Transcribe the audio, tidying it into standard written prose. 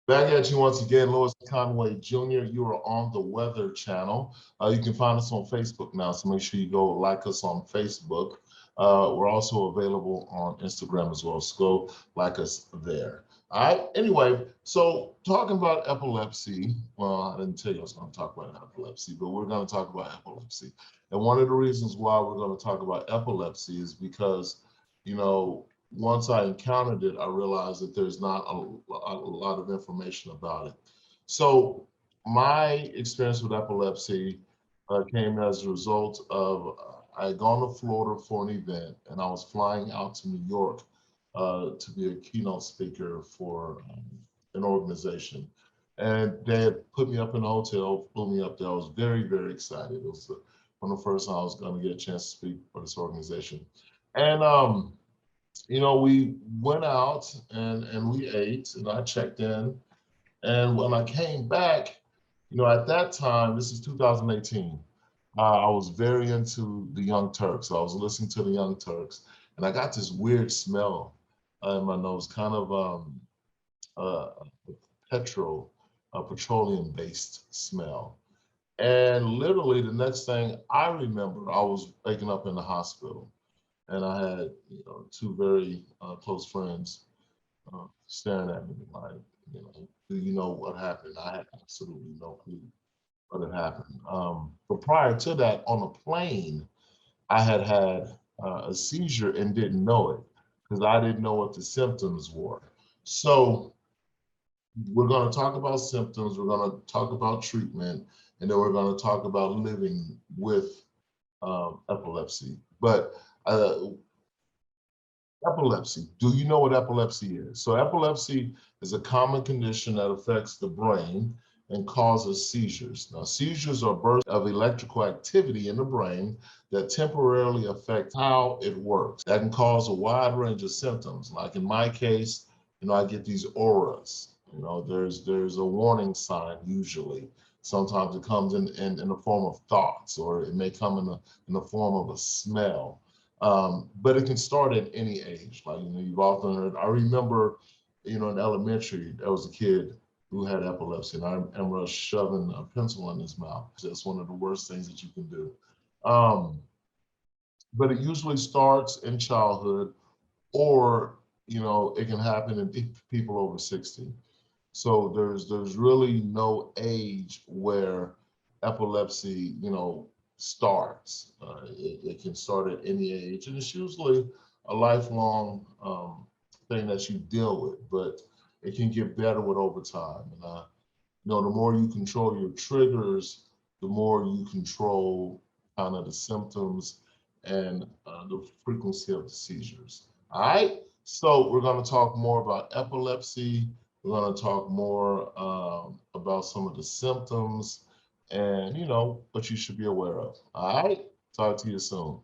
Back at you once again, Louis Conway Jr. You are on the Weather Channel. You can find us on Facebook now, so make sure you go like us on Facebook. We're also available on Instagram as well, so go like us there. All right. Anyway, so talking about epilepsy. Well, I didn't tell you I was going to talk about epilepsy, but we're going to talk about epilepsy. And one of the reasons why we're going to talk about epilepsy is because, you know, once I encountered it, I realized that there's not a lot of information about it. So my experience with epilepsy came as a result of I had gone to Florida for an event, and I was flying out to New York to be a keynote speaker for an organization. And they had put me up in a hotel, flew me up there. I was very, very excited. It was one of the first times I was going to get a chance to speak for this organization. And we went out and we ate, and I checked in. And when I came back, at that time, this is 2018, I was very into the Young Turks. So I was listening to the Young Turks, and I got this weird smell in my nose, kind of uh, petroleum-based smell. And literally the next thing I remember, I was waking up in the hospital, and I had two very close friends staring at me like, do you know what happened? I had absolutely no clue what had happened. But prior to that, on a plane, I had had a seizure and didn't know it because I didn't know what the symptoms were. So we're going to talk about symptoms, we're going to talk about treatment, and then we're going to talk about living with epilepsy. But uh, epilepsy, do you know what epilepsy is? So epilepsy is a common condition that affects the brain and causes seizures. Now, seizures are bursts of electrical activity in the brain that temporarily affect how it works. That can cause a wide range of symptoms. Like in my case, I get these auras. There's a warning sign usually. Sometimes it comes in the form of thoughts, or it may come in the form of a smell. But it can start at any age. Like, you've often heard, I remember, in elementary, there was a kid who had epilepsy, and I remember shoving a pencil in his mouth. That's one of the worst things that you can do. But it usually starts in childhood, or, it can happen in people over 60. So there's really no age where epilepsy, starts. It can start at any age, and it's usually a lifelong thing that you deal with, but it can get better with over time. And the more you control your triggers, the more you control kind of the symptoms and the frequency of the seizures. All right. So we're going to talk more about epilepsy. We're going to talk more about some of the symptoms and, what you should be aware of. All right. Talk to you soon.